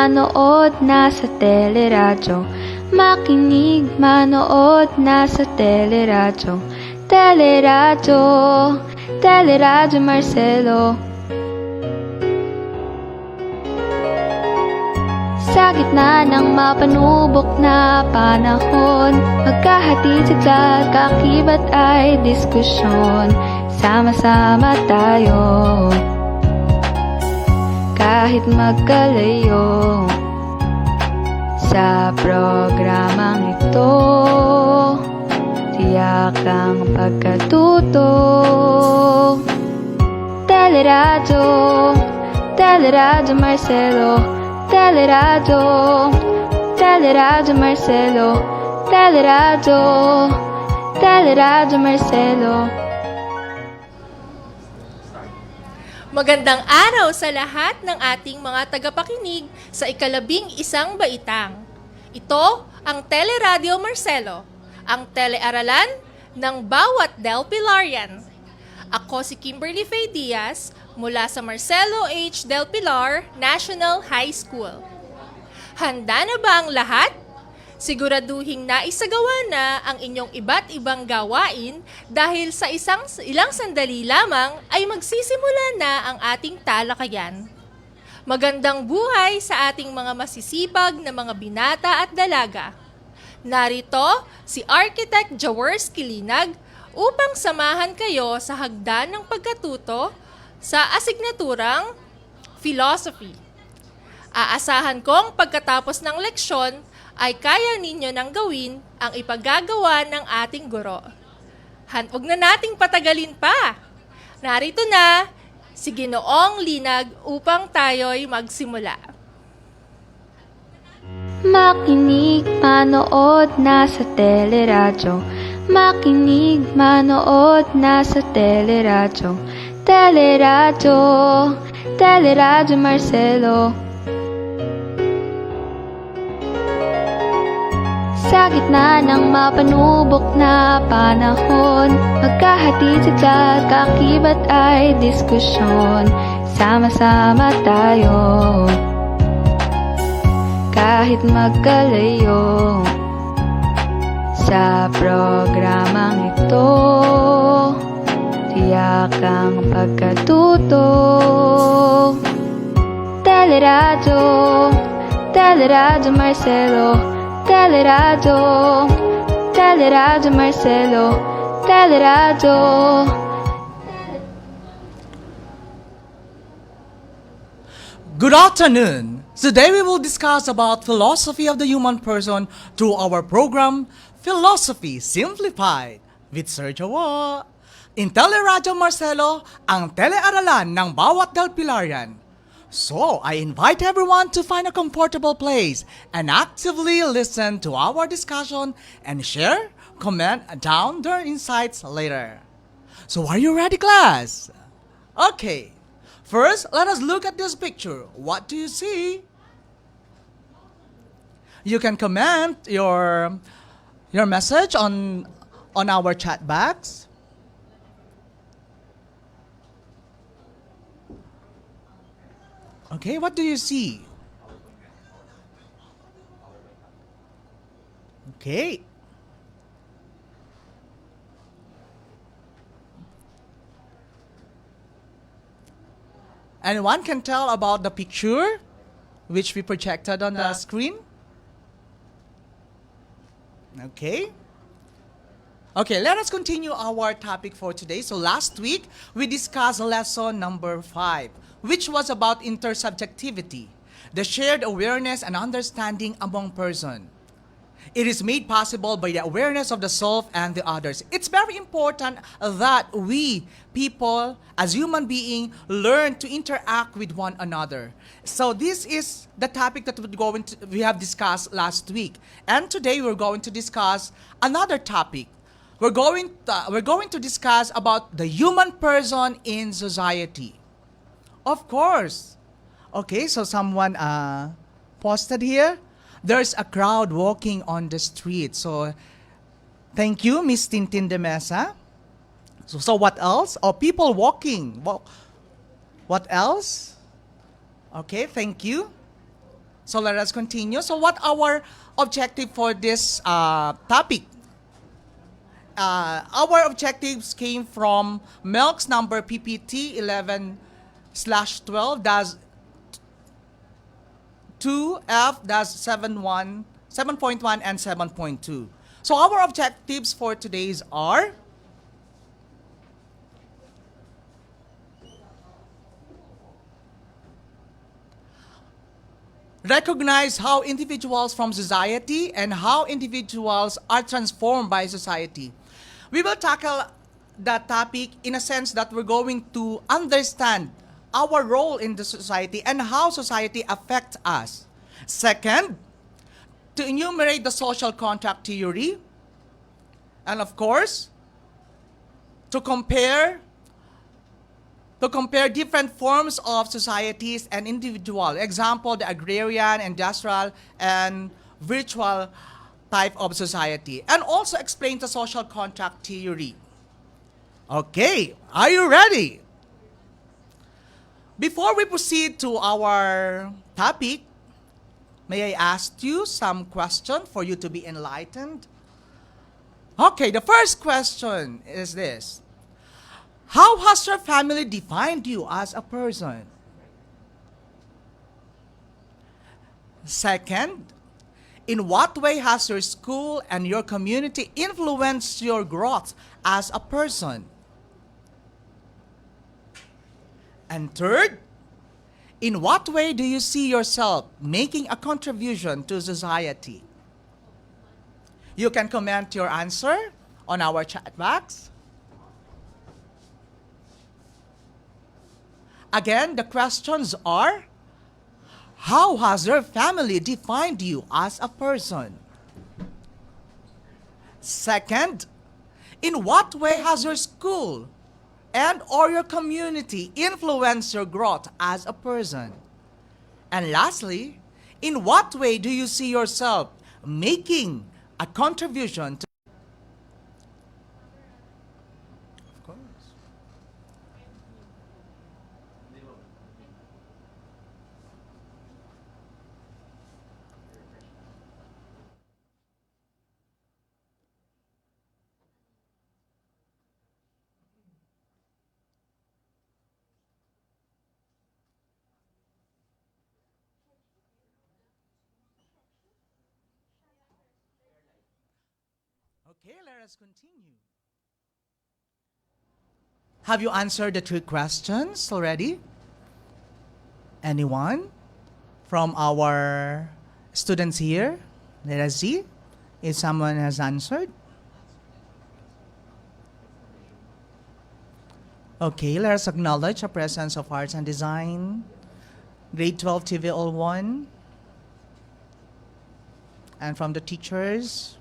manood na sa teleradyo. Makinig, manood na sa teleradyo. Teleradyo, teleradyo Marcelo. Sa gitna ng mapanubok na panahon, magkahatid sa kakibat ay diskusyon. Sama-sama tayo, kahit magkalayo. Sa programang ito, tiyak ang pagkatuto. Teleradyo, teleradyo Marcelo. Teleradyo, teleradyo Marcelo. Teleradyo, teleradyo Marcelo. Magandang araw sa lahat ng ating mga tagapakinig sa ika-11 baitang. Ito ang Teleradyo Marcelo, ang telearalan ng bawat Delpilarian. Ako si Kimberly Faye Diaz mula sa Marcelo H. Del Pilar National High School. Handa na ba ang lahat? Siguraduhing naisagawa na ang inyong iba't ibang gawain dahil sa ilang sandali lamang ay magsisimula na ang ating talakayan. Magandang buhay sa ating mga masisipag na mga binata at dalaga. Narito si Architect Jaworski Linag upang samahan kayo sa hagdan ng pagkatuto sa asignaturang Philosophy. Aasahan kong pagkatapos ng leksyon ay kaya ninyo nang gawin ang ipagagawa ng ating guro. Huwag na nating patagalin pa. Narito na si Ginoong Linag upang tayo'y magsimula. Makinig, manood na sa teleradyo. Makinig, manood na sa teleradyo. Teleradyo, teleradyo Marcelo. Sa gitna ng mapanubok na panahon, magkahatid sa kakibat ay diskusyon. Sama-sama tayo, kahit magkalayo. Sa programang ito, tiyak ang pagkatuto. Teleradyo, teleradyo Marcelo. Teleradyo, teleradyo Marcelo. Teleradyo. Good afternoon. Today we will discuss about philosophy of the human person through our program Philosophy Simplified with Sir Jawa. In Teleradyo Marcelo, ang telearalan ng bawat Delpilarian. So, I invite everyone to find a comfortable place and actively listen to our discussion and share, comment down their insights later. So, are you ready, class? Okay. First, let us look at this picture. What do you see? You can comment your message on our chat box. Okay, what do you see? Okay. Anyone can tell about the picture which we projected on the screen? Okay. Okay, let us continue our topic for today. So last week, we discussed lesson number 5, which was about intersubjectivity, the shared awareness and understanding among persons. It is made possible by the awareness of the self and the others. It's very important that we, people, as human beings, learn to interact with one another. So this is the topic that we have discussed last week. And today we're going to discuss another topic. We're going to discuss about the human person in society. Of course. Okay, so someone posted here. There's a crowd walking on the street. So, thank you, Miss Tintin de Mesa. So what else? Oh, people walking. What else? Okay, thank you. So let us continue. So what our objective for this topic? Our objectives came from Melk's number PPT 11/12 dash 2F dash 7.1 and 7.2. So our objectives for today's are recognize how individuals from society and how individuals are transformed by society. We will tackle that topic in a sense that we're going to understand our role in the society and how society affects us. Second, to enumerate the social contract theory. And of course, to compare different forms of societies and individual. Example, the agrarian, industrial, and virtual type of society. And also explain the social contract theory. Okay, are you ready? Before we proceed to our topic, may I ask you some question for you to be enlightened? Okay, the first question is this. How has your family defined you as a person? Second, in what way has your school and your community influenced your growth as a person? And third, in what way do you see yourself making a contribution to society? You can comment your answer on our chat box. Again, the questions are, how has your family defined you as a person? Second, in what way has your school and or your community influenced your growth as a person? And lastly, in what way do you see yourself making a contribution to... Of course. Okay, let us continue. Have you answered the 3 questions already? Anyone from our students here? Let us see if someone has answered. Okay, let us acknowledge the presence of Arts and Design, Grade 12 TVL 1, and from the teachers,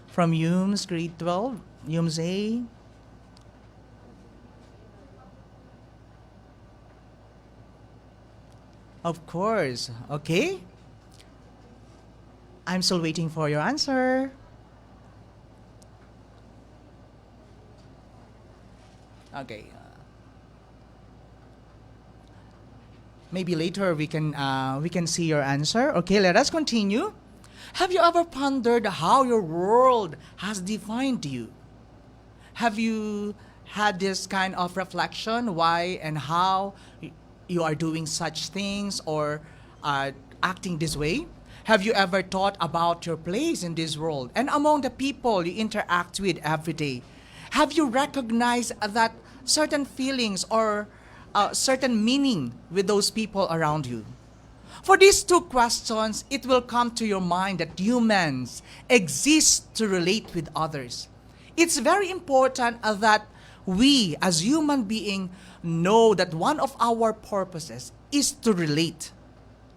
from UMS Grade 12, UMS A. Of course, okay. I'm still waiting for your answer. Okay. Maybe later we can see your answer. Okay, let us continue. Have you ever pondered how your world has defined you? Have you had this kind of reflection why and how you are doing such things or acting this way? Have you ever thought about your place in this world and among the people you interact with every day? Have you recognized that certain feelings or certain meaning with those people around you? For these 2 questions, it will come to your mind that humans exist to relate with others. It's very important that we as human beings know that one of our purposes is to relate,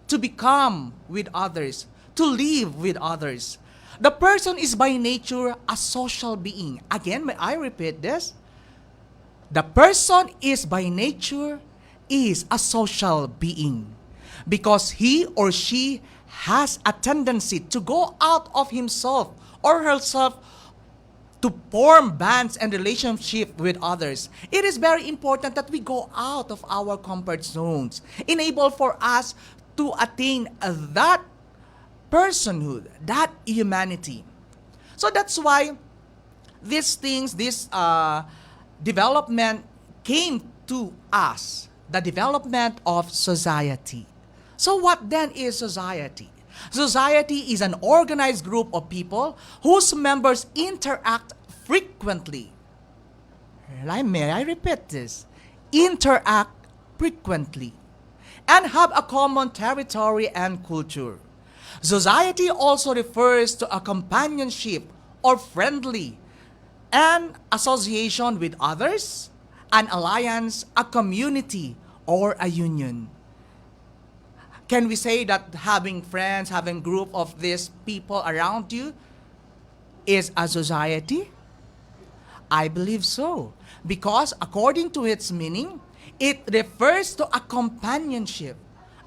to become with others, to live with others. The person is by nature a social being. Again, may I repeat this? The person is by nature is a social being because he or she has a tendency to go out of himself or herself to form bands and relationship with others. It is very important that we go out of our comfort zones, enable for us to attain that personhood, that humanity. So that's why these things, this development came to us, the development of society. So what then is society? Society is an organized group of people whose members interact frequently. May I repeat this? Interact frequently and have a common territory and culture. Society also refers to a companionship or friendly, an association with others, an alliance, a community, or a union. Can we say that having friends, having group of these people around you is a society? I believe so. Because according to its meaning, it refers to a companionship,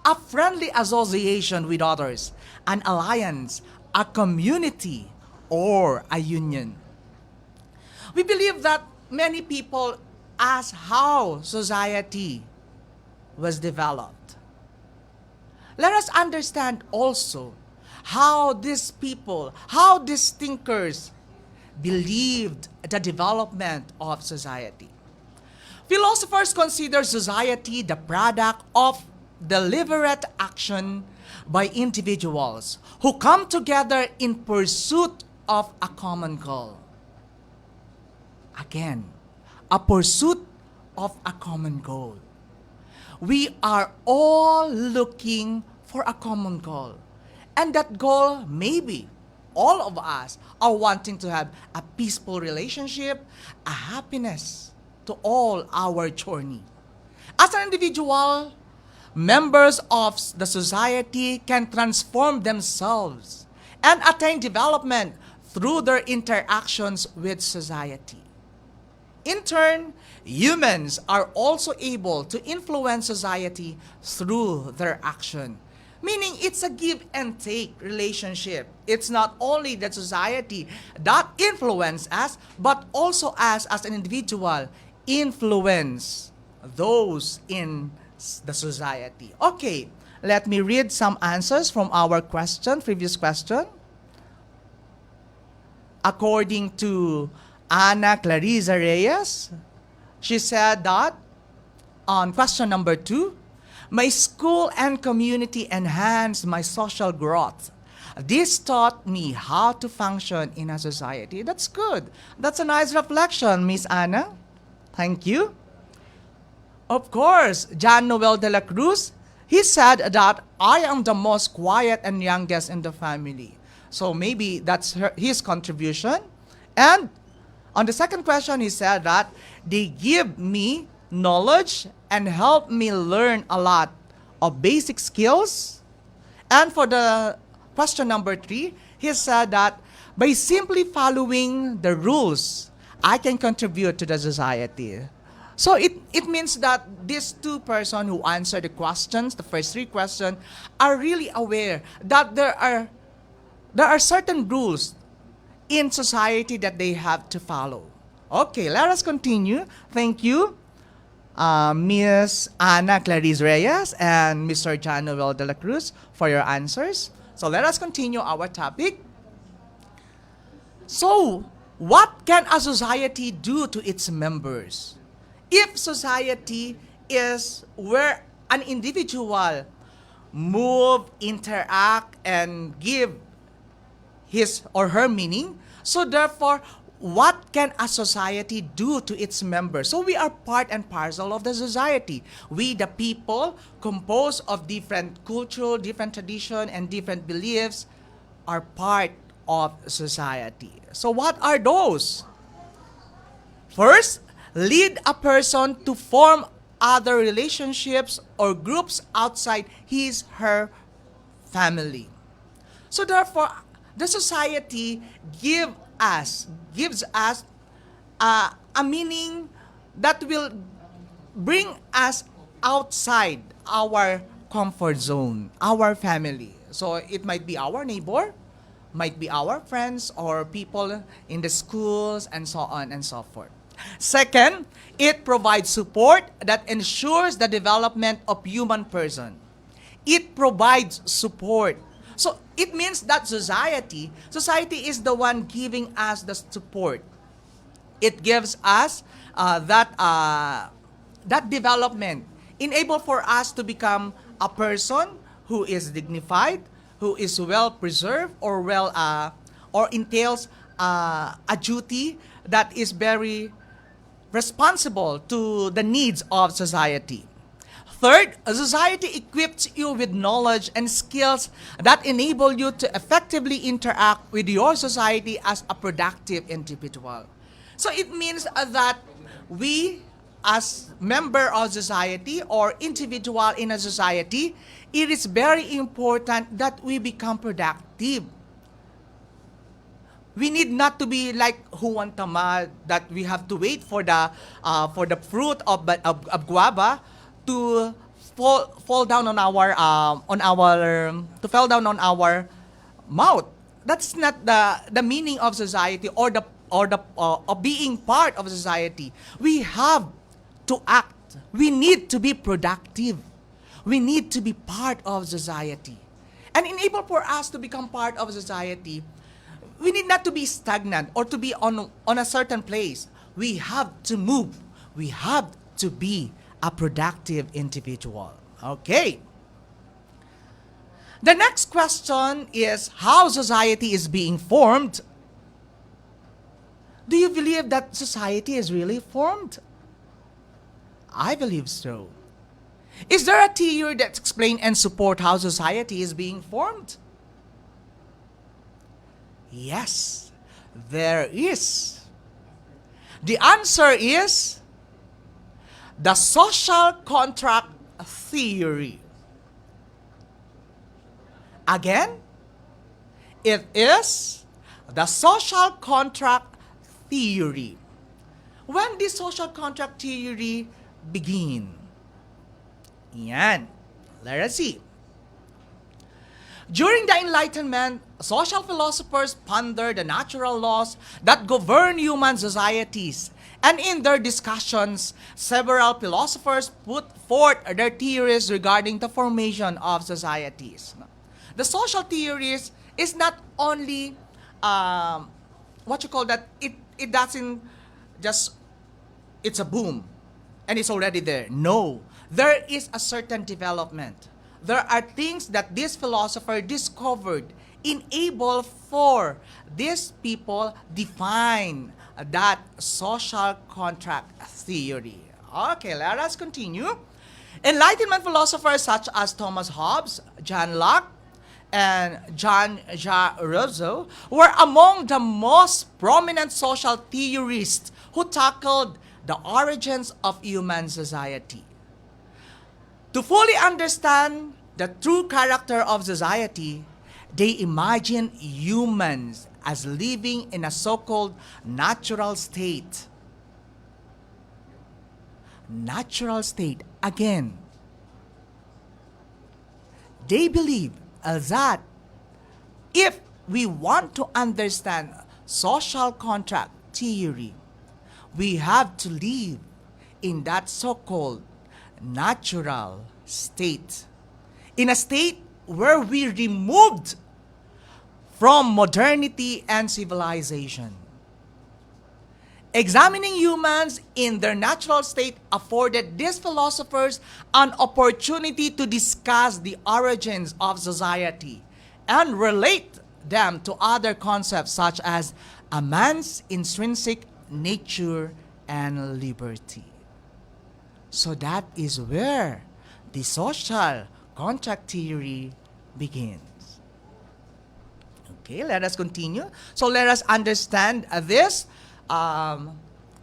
a friendly association with others, an alliance, a community, or a union. We believe that many people ask how society was developed. Let us understand also how these people, how these thinkers believed the development of society. Philosophers consider society the product of deliberate action by individuals who come together in pursuit of a common goal. Again, a pursuit of a common goal. We are all looking for a common goal. And that goal, maybe all of us are wanting to have a peaceful relationship, a happiness to all our journey. As an individual, members of the society can transform themselves and attain development through their interactions with society. In turn, humans are also able to influence society through their action. Meaning it's a give and take relationship. It's not only the society that influence us, but also us as an individual influence those in the society. Okay, let me read some answers from our previous question. According to Ana Clarisa Reyes, she said that on question number 2, my school and community enhanced my social growth. This taught me how to function in a society. That's good. That's a nice reflection, Miss Anna. Thank you. Of course, John Noel de la Cruz, he said that I am the most quiet and youngest in the family. So maybe that's his contribution. And on the second question, he said that they give me knowledge and help me learn a lot of basic skills. And for the question number 3, he said that by simply following the rules, I can contribute to the society. So it means that these two persons who answered the questions, the first 3 questions, are really aware that there are certain rules in society that they have to follow. Okay, let us continue. Thank you, Miss Ana Clarice Reyes and Mr. John Noel de la Cruz for your answers. So let us continue our topic. So, what can a society do to its members? If society is where an individual move, interact, and give his or her meaning, so therefore, what can a society do to its members? So we are part and parcel of the society. We, the people, composed of different culture, different tradition, and different beliefs, are part of society. So what are those? First, lead a person to form other relationships or groups outside his, her family. So therefore, the society gives us a meaning that will bring us outside our comfort zone, our family. So it might be our neighbor, might be our friends or people in the schools and so on and so forth. Second, it provides support that ensures the development of human person. It provides support. So it means that society is the one giving us the support. It gives us that development, enable for us to become a person who is dignified, who is well preserved, or or entails a duty that is very responsible to the needs of society. Third, a society equips you with knowledge and skills that enable you to effectively interact with your society as a productive individual. So it means that we, as member of society or individual in a society, it is very important that we become productive. We need not to be like Juan Tamad, that we have to wait for the fruit of guava to fall down on our to fall down on our mouth. That's not the meaning of society or the of being part of society. We have to act. We need to be productive. We need to be part of society. And enable for us to become part of society, we need not to be stagnant or to be on a certain place. We have to move. We have to be a productive individual. Okay. The next question is how society is being formed. Do you believe that society is really formed? I believe so. Is there a theory that explains and support how society is being formed? Yes, there is. The answer is the social contract theory. Again, it is the social contract theory. When did social contract theory begin? Yan. Let us see. During the Enlightenment, social philosophers pondered the natural laws that govern human societies. And in their discussions, several philosophers put forth their theories regarding the formation of societies. The social theories is not only what you call that, it doesn't just, it's a boom and it's already there. No, there is a certain development. There are things that this philosopher discovered, enable for these people define that social contract theory. Okay, let us continue. Enlightenment philosophers such as Thomas Hobbes, John Locke, and John Jaworski were among the most prominent social theorists who tackled the origins of human society. To fully understand the true character of society, they imagined humans as living in a so-called natural state. Natural state. Again, they believe that if we want to understand social contract theory, we have to live in that so-called natural state. In a state where we removed from modernity and civilization. Examining humans in their natural state afforded these philosophers an opportunity to discuss the origins of society and relate them to other concepts such as a man's intrinsic nature and liberty. So that is where the social contract theory begins. Okay, let us continue. So let us understand this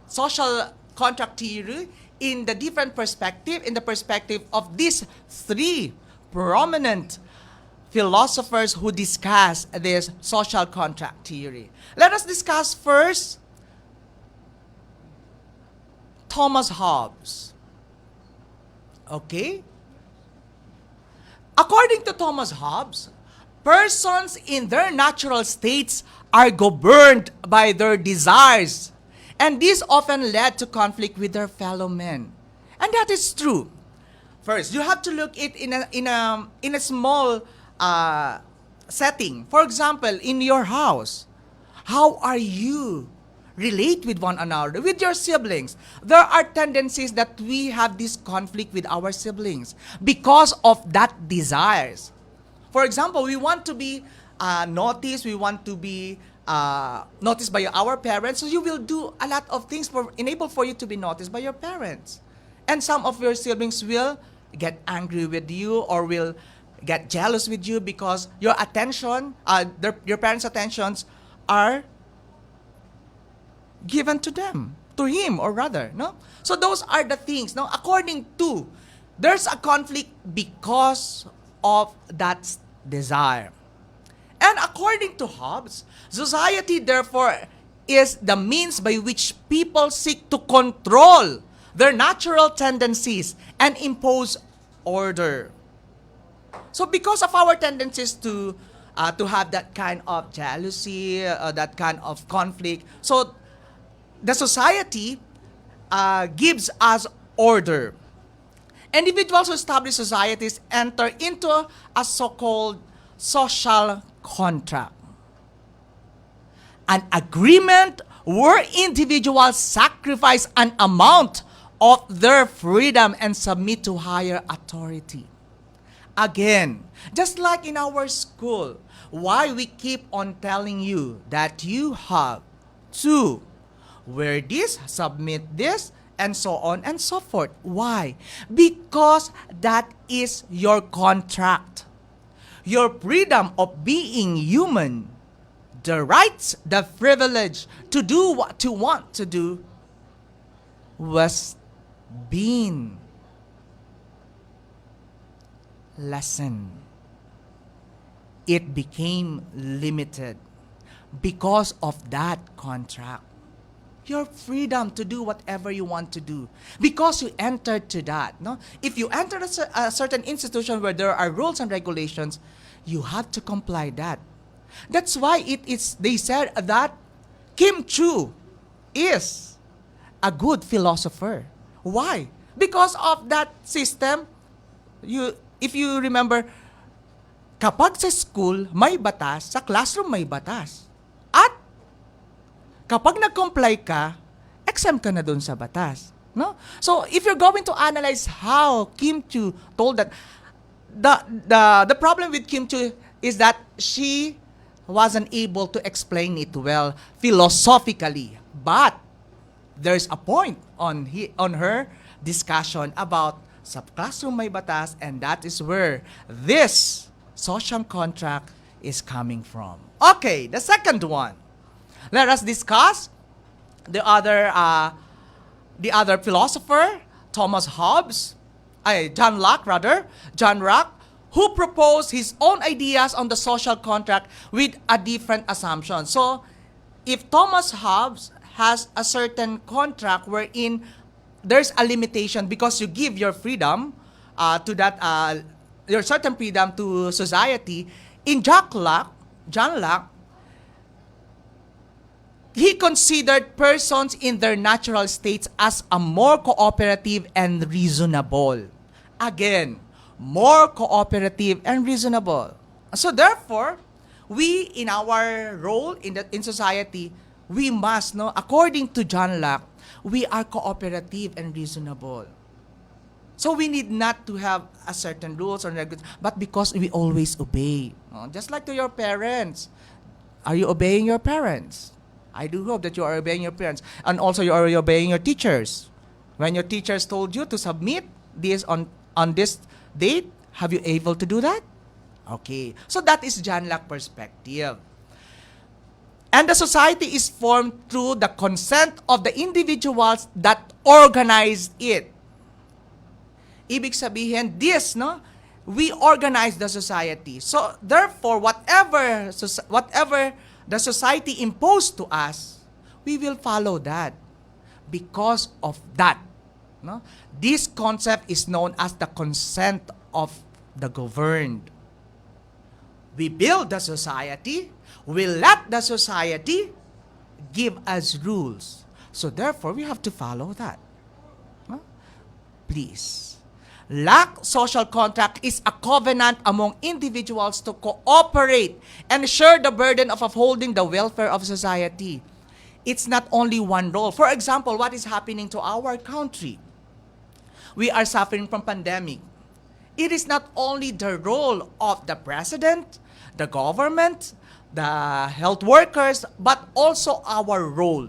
social contract theory in the different perspective, in the perspective of these three prominent philosophers who discuss this social contract theory. Let us discuss first Thomas Hobbes. Okay? According to Thomas Hobbes, persons in their natural states are governed by their desires, and this often led to conflict with their fellow men. And that is true. First, you have to look it in a small setting. For example, in your house, how are you relate with one another, with your siblings? There are tendencies that we have this conflict with our siblings because of that desires. For example, we want to be noticed, we want to be noticed by our parents, so you will do a lot of things for enable for you to be noticed by your parents. And some of your siblings will get angry with you or will get jealous with you because your attention, your parents' attentions are given to them, to him or rather, no? So those are the things, no? According to, there's a conflict because of that desire. And according to Hobbes, society therefore is the means by which people seek to control their natural tendencies and impose order. So because of our tendencies to have that kind of jealousy, that kind of conflict, so the society gives us order. Individuals who establish societies enter into a so-called social contract, an agreement where individuals sacrifice an amount of their freedom and submit to higher authority. Again, just like in our school, why we keep on telling you that you have to wear this, submit this, and so on and so forth. Why? Because that is your contract. Your freedom of being human, the rights, the privilege to do what you want to do was being lessened. It became limited because of that contract. Your freedom to do whatever you want to do because you entered to that. No, if you enter a certain institution where there are rules and regulations, you have to comply that. That's why it is. They said that Kim Chu is a good philosopher. Why? Because of that system. If you remember, kapag sa school may batas, sa classroom may batas. At kapag nag-comply ka, exempt ka na dun sa batas. No? So, if you're going to analyze how Kim Chu told that, the problem with Kim Chu is that she wasn't able to explain it well philosophically. But there's a point on her discussion about sa classroom may batas, and that is where this social contract is coming from. Okay, the second one. Let us discuss the other philosopher, John Locke, who proposed his own ideas on the social contract with a different assumption. So, if Thomas Hobbes has a certain contract wherein there's a limitation because you give your freedom to that, your certain freedom to society, in John Locke, he considered persons in their natural states as a more cooperative and reasonable. Again, more cooperative and reasonable. So therefore, we in our role in society, we must know, according to John Locke, we are cooperative and reasonable. So we need not to have a certain rules or regulations, but because we always obey. Just like to your parents. Are you obeying your parents? I do hope that you are obeying your parents. And also you are obeying your teachers. When your teachers told you to submit this on this date, have you able to do that? Okay. So that is John Locke perspective. And the society is formed through the consent of the individuals that organized it. Ibig sabihin, we organize the society. So therefore, whatever the society imposed to us, we will follow that because of that. No? This concept is known as the consent of the governed. We build the society, we let the society give us rules. So therefore, we have to follow that. No? Please. Locke social contract is a covenant among individuals to cooperate and share the burden of upholding the welfare of society. It's not only one role. For example, what is happening to our country? We are suffering from pandemic. It is not only the role of the president, the government, the health workers, but also our role.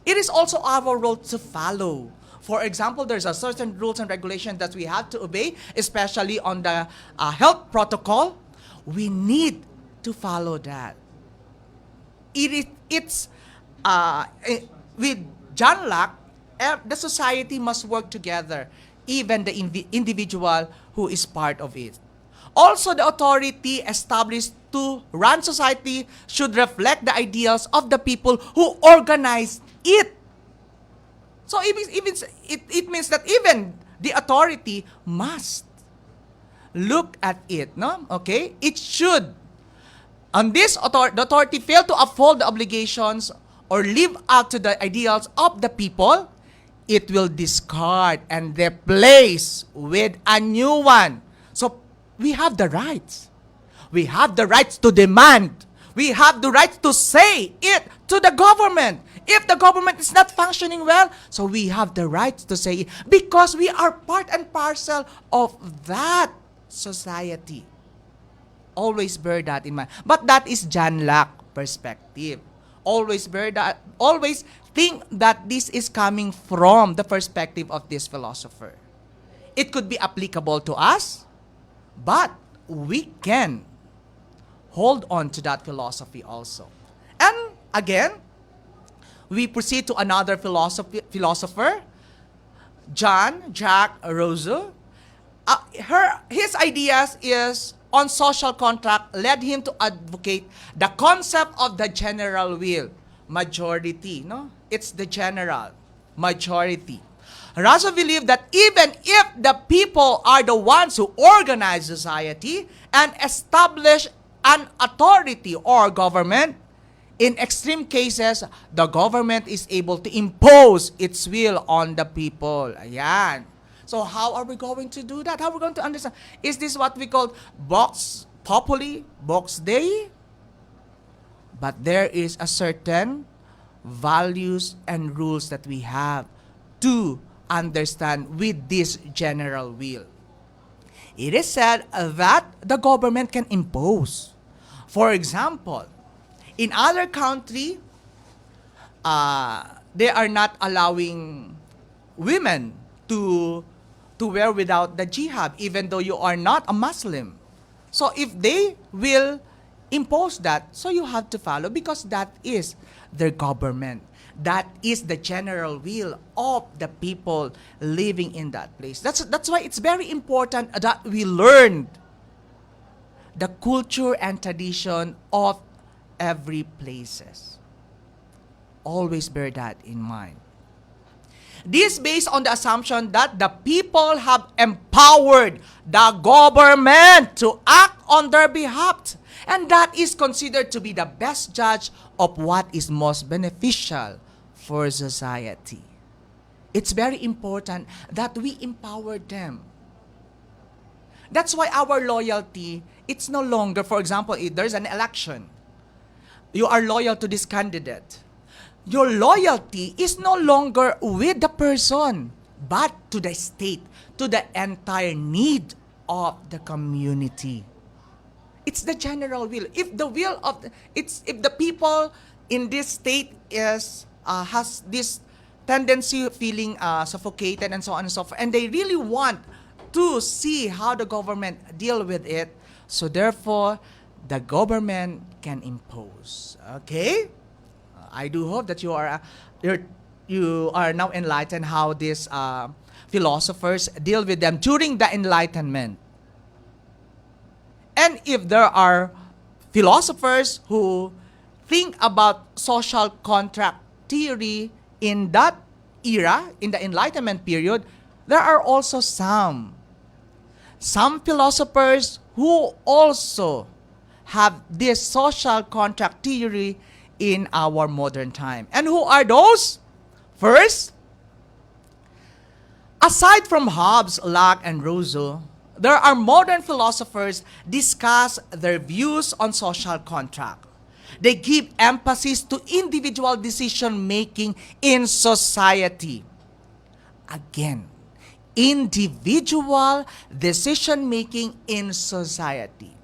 It is also our role to follow. For example, there's a certain rules and regulations that we have to obey, especially on the health protocol. We need to follow that. With John Locke, the society must work together, even the individual who is part of it. Also, the authority established to run society should reflect the ideals of the people who organize it. So it means that even the authority must look at it, no? Okay? It should. And the authority fail to uphold the obligations or live up to the ideals of the people, it will discard and replace with a new one. So we have the rights. We have the rights to demand. We have the right to say it to the government. If the government is not functioning well, so we have the right to say it because we are part and parcel of that society. Always bear that in mind. But that is John Locke perspective. Always think that this is coming from the perspective of this philosopher. It could be applicable to us, but we can hold on to that philosophy also. And again, we proceed to another philosopher, Jacques Rousseau. His ideas is on social contract led him to advocate the concept of the general will, majority. No, it's the general majority. Rousseau believed that even if the people are the ones who organize society and establish an authority or government, in extreme cases, the government is able to impose its will on the people. Ayan. So how are we going to do that? How are we going to understand? Is this what we call Vox Populi, Vox Dei? But there is a certain values and rules that we have to understand with this general will. It is said that the government can impose. For example, in other country, they are not allowing women to wear without the jihad, even though you are not a Muslim. So if they will impose that, so you have to follow because that is their government. That is the general will of the people living in that place. That's why it's very important that we learn the culture and tradition of every places. Always bear that in mind. This based on the assumption that the people have empowered the government to act on their behalf, and that is considered to be the best judge of what is most beneficial for society. It's very important that we empower them. That's why our loyalty, it's no longer, for example, if there's an election, you are loyal to this candidate. Your loyalty is no longer with the person, but to the state, to the entire need of the community. It's the general will. If the will of if the people in this state is has this tendency of feeling suffocated and so on and so forth, and they really want to see how the government deal with it, so therefore the government can impose. Okay? I do hope that you are now enlightened how these philosophers deal with them during the Enlightenment. And if there are philosophers who think about social contract theory in that era, in the Enlightenment period, there are also some philosophers who also have this social contract theory in our modern time. And who are those? First, Aside from Hobbes, Locke, and Rousseau, there are modern philosophers discuss their views on social contract. They give emphasis to individual decision making in society. Again, individual decision making in society.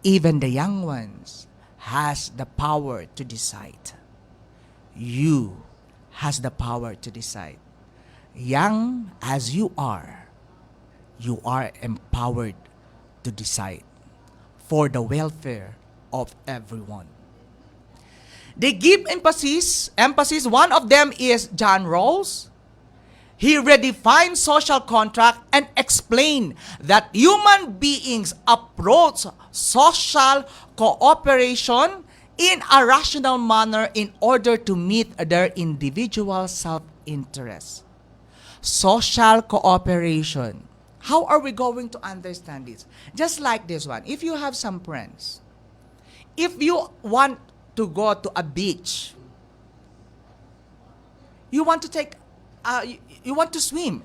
Even the young ones has the power to decide. You has the power to decide. Young as you are empowered to decide for the welfare of everyone. They give emphasis. One of them is John Rawls. He redefined social contract and explained that human beings approach social cooperation in a rational manner in order to meet their individual self-interest. Social cooperation. How are we going to understand this? Just like this one. If you have some friends, if you want to go to a beach, you want to take, you want to swim,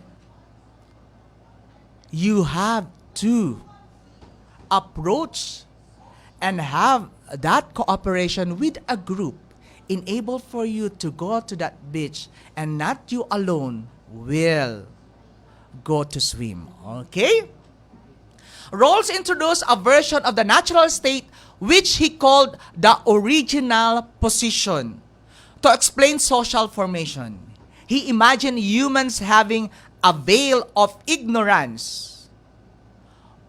you have to approach and have that cooperation with a group enable for you to go to that beach and not you alone will go to swim. Okay? Rawls introduced a version of the natural state which he called the original position to explain social formation. He imagined humans having a veil of ignorance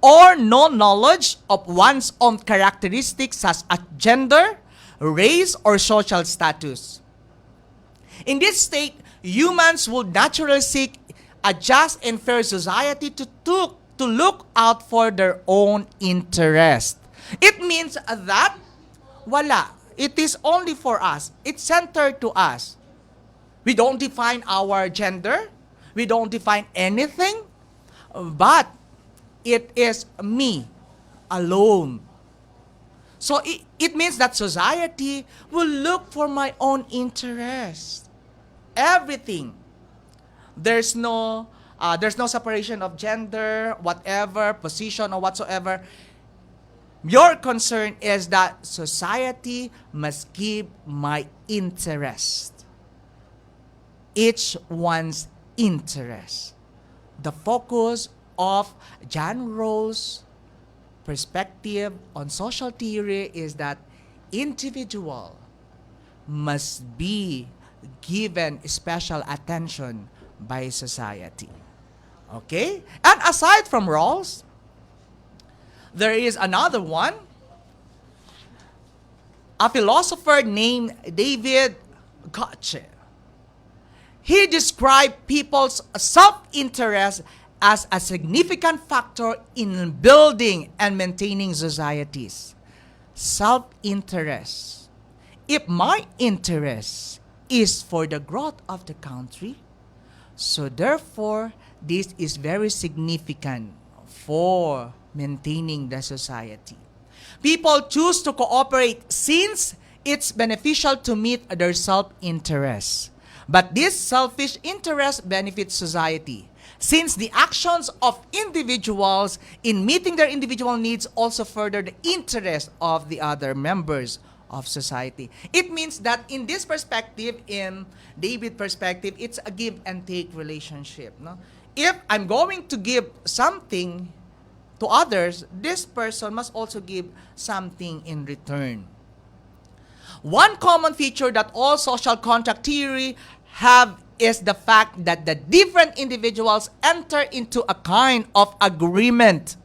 or no knowledge of one's own characteristics such as gender, race, or social status. In this state, humans would naturally seek a just and fair society to look out for their own interest. It means that wala. It is only for us. It's centered to us. We don't define our gender. We don't define anything. But it is me alone. So it means that society will look for my own interest. Everything. There's no separation of gender, whatever, position, or whatsoever. Your concern is that society must give my interest. Each one's interest. The focus of John Rawls' perspective on social theory is that individual must be given special attention by society. Okay? And aside from Rawls, there is another one, a philosopher named David Locke. He described people's self-interest as a significant factor in building and maintaining societies. Self-interest. If my interest is for the growth of the country, so therefore, this is very significant for maintaining the society. People choose to cooperate since it's beneficial to meet their self-interest. But this selfish interest benefits society, since the actions of individuals in meeting their individual needs also further the interest of the other members of society. It means that in this perspective, in David's perspective, it's a give and take relationship. No? If I'm going to give something to others, this person must also give something in return. One common feature that all social contract theory have is the fact that the different individuals enter into a kind of agreement.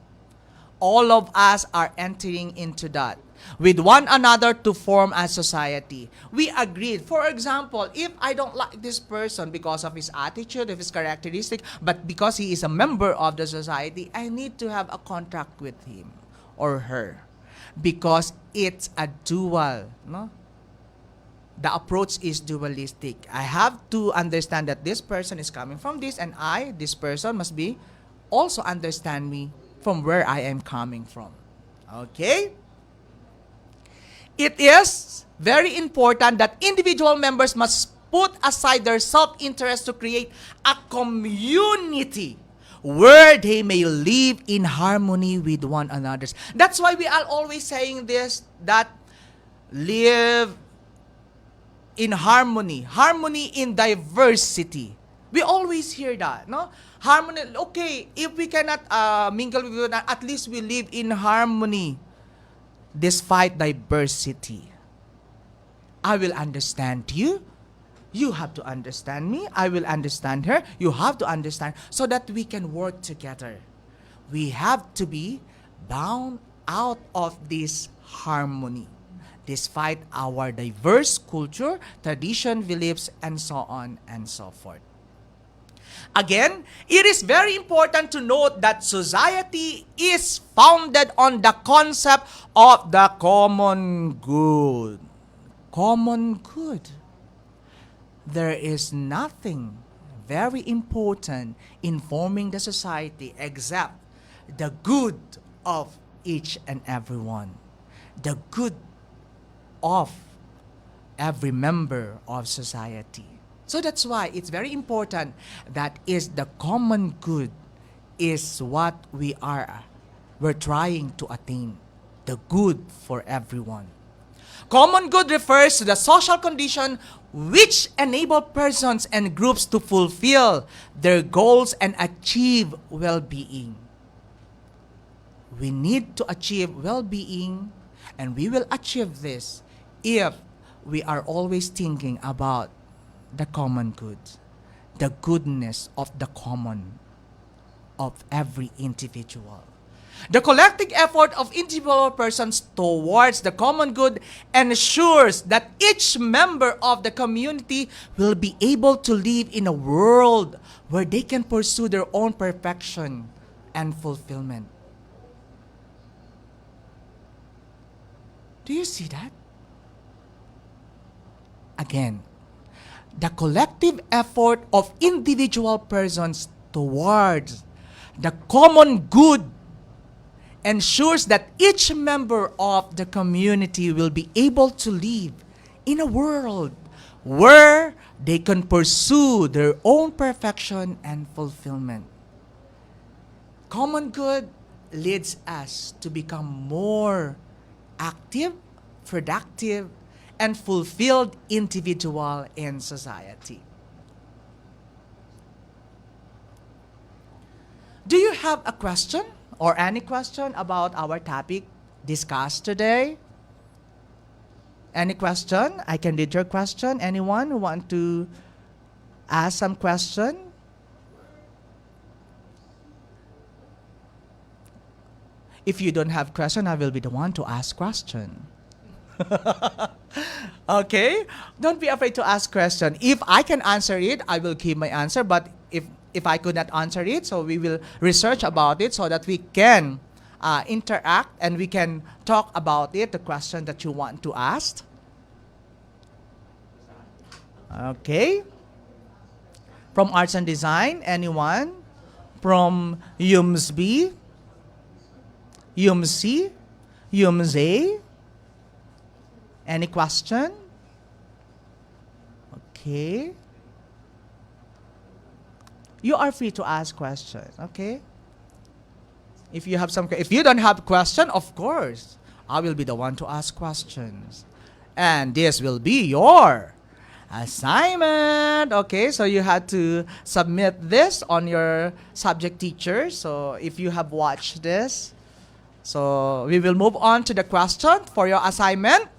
All of us are entering into that with one another to form a society. We agreed. For example, if I don't like this person because of his attitude, of his characteristic, but because he is a member of the society, I need to have a contract with him or her because it's a dual, no? The approach is dualistic. I have to understand that this person is coming from this, and this person must be also understand me from where I am coming from. Okay? It is very important that individual members must put aside their self-interest to create a community where they may live in harmony with one another. That's why we are always saying this, that live in harmony, harmony in diversity. We always hear that, no? Harmony, okay, if we cannot mingle with one, at least we live in harmony despite diversity. I will understand you. You have to understand me. I will understand her. You have to understand, so that we can work together. We have to be bound out of this harmony, despite our diverse culture, tradition, beliefs, and so on and so forth. Again, it is very important to note that society is founded on the concept of the common good. Common good. There is nothing very important in forming the society except the good of each and every one. The good of every member of society. So that's why it's very important that is the common good is what we're trying to attain. The good for everyone. Common good refers to the social condition which enable persons and groups to fulfill their goals and achieve well-being. We need to achieve well-being, and we will achieve this if we are always thinking about the common good, the goodness of the common, of every individual. The collective effort of individual persons towards the common good ensures that each member of the community will be able to live in a world where they can pursue their own perfection and fulfillment. Do you see that? Again, the collective effort of individual persons towards the common good ensures that each member of the community will be able to live in a world where they can pursue their own perfection and fulfillment. Common good leads us to become more active, productive, and fulfilled individual in society. Do you have a question or any question about our topic discussed today? Any question? I can read your question. Anyone who want to ask some question? If you don't have question, I will be the one to ask question. Okay? Don't be afraid to ask question. If I can answer it, I will give my answer. But if I could not answer it, so we will research about it so that we can interact and we can talk about it, the question that you want to ask. Okay? From Arts and Design, anyone? From UMSB? UMC? UMZ? Any question? Okay. You are free to ask questions, okay? If you don't have question, of course, I will be the one to ask questions. And this will be your assignment. Okay, so you had to submit this on your subject teacher. So if you have watched this, so we will move on to the question for your assignment.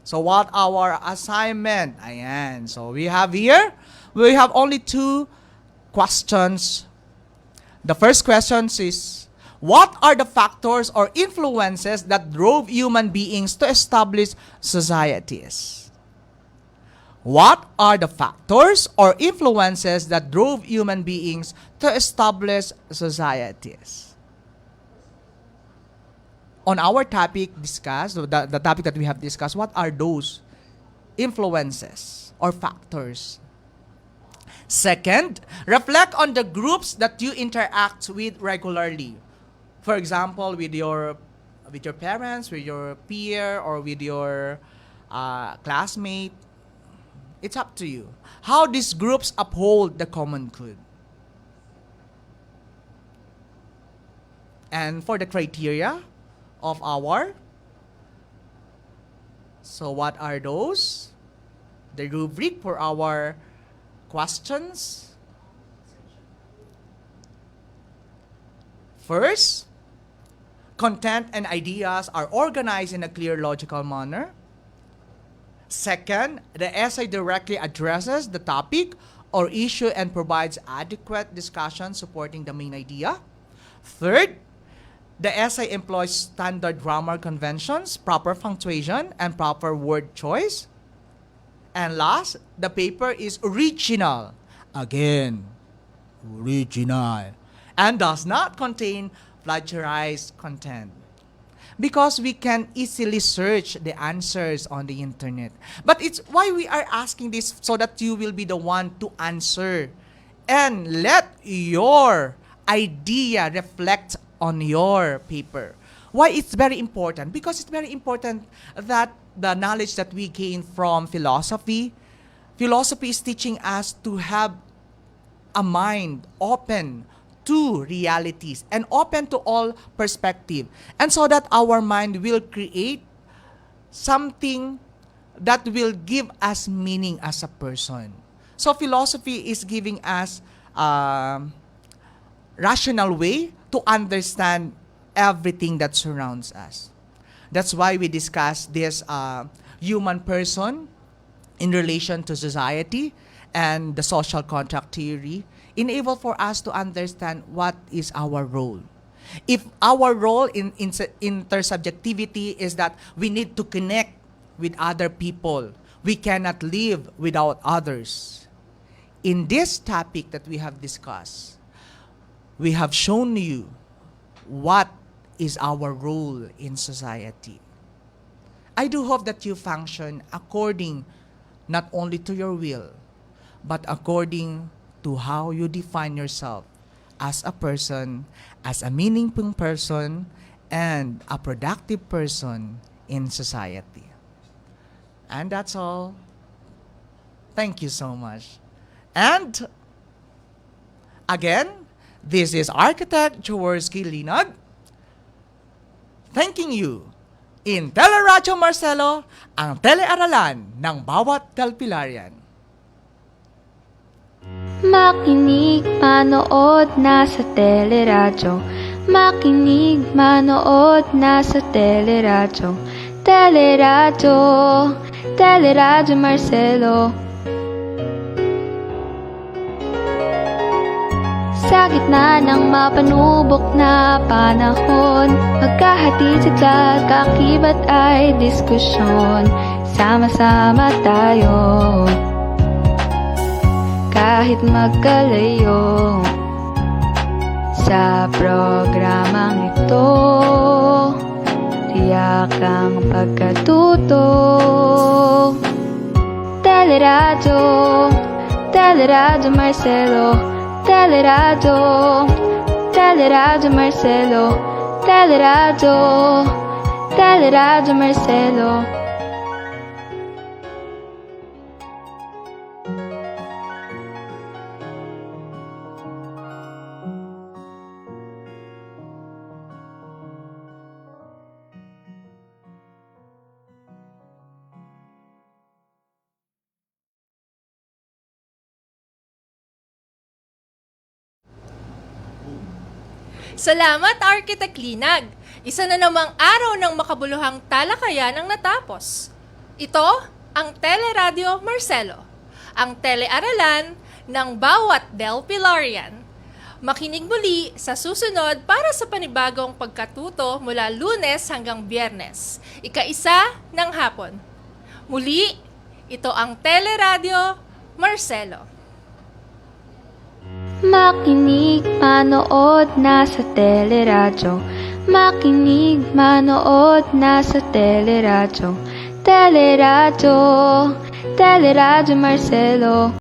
So what our assignment? Ayan. So we have only 2 questions. The first question is, what are the factors or influences that drove human beings to establish societies? What are the factors or influences that drove human beings to establish societies? On our topic discussed, the topic that we have discussed, what are those influences or factors? Second, reflect on the groups that you interact with regularly. For example, with your parents, with your peer, or with your classmate. It's up to you. How these groups uphold the common good. And for the criteria of our, so what are those? The rubric for our questions. First, content and ideas are organized in a clear, logical manner. Second, the essay directly addresses the topic or issue and provides adequate discussion supporting the main idea. Third, the essay employs standard grammar conventions, proper punctuation, and proper word choice. And last, the paper is original. Again, original. And does not contain plagiarized content. Because we can easily search the answers on the internet. But it's why we are asking this, so that you will be the one to answer. And let your idea reflect on your paper. Why it's very important? Because it's very important that the knowledge that we gain from philosophy is teaching us to have a mind open to realities and open to all perspective, and so that our mind will create something that will give us meaning as a person. So philosophy is giving us a rational way to understand everything that surrounds us. That's why we discuss this human person in relation to society and the social contract theory, enable for us to understand what is our role. If our role in intersubjectivity is that we need to connect with other people, we cannot live without others. In this topic that we have discussed, we have shown you what is our role in society. I do hope that you function according not only to your will, but according to how you define yourself as a person, as a meaningful person, and a productive person in society. And that's all. Thank you so much. And again, this is Architect Jaworski Linag, thanking you in Teleradyo Marcelo, ang telearalan ng bawat Telpilarian. Makinig, manood, nasa teleradyo. Makinig, manood, nasa teleradyo. Teleradyo, Teleradyo Marcelo. Sa gitna ng mapanubok na panahon, magkahatid sa kakibat ay diskusyon. Sama-sama tayo, kahit magkalayo. Sa programang ito, tiyak ang pagkatuto. Teleradyo, Teleradyo Marcelo. Teleradyo, Teleradyo Marcelo. Teleradyo, Teleradyo Marcelo. Salamat, Architect Linag! Isa na namang araw ng makabuluhang talakayan ang natapos. Ito ang Teleradyo Marcelo, ang telearalan ng bawat Delpilarian. Makinig muli sa susunod para sa panibagong pagkatuto mula Lunes hanggang Biyernes, ika-1 ng hapon. Muli, ito ang Teleradyo Marcelo. Makinig, manood, nasa teleradyo. Makinig, manood, nasa teleradyo. Teleradyo, Teleradyo Marcelo.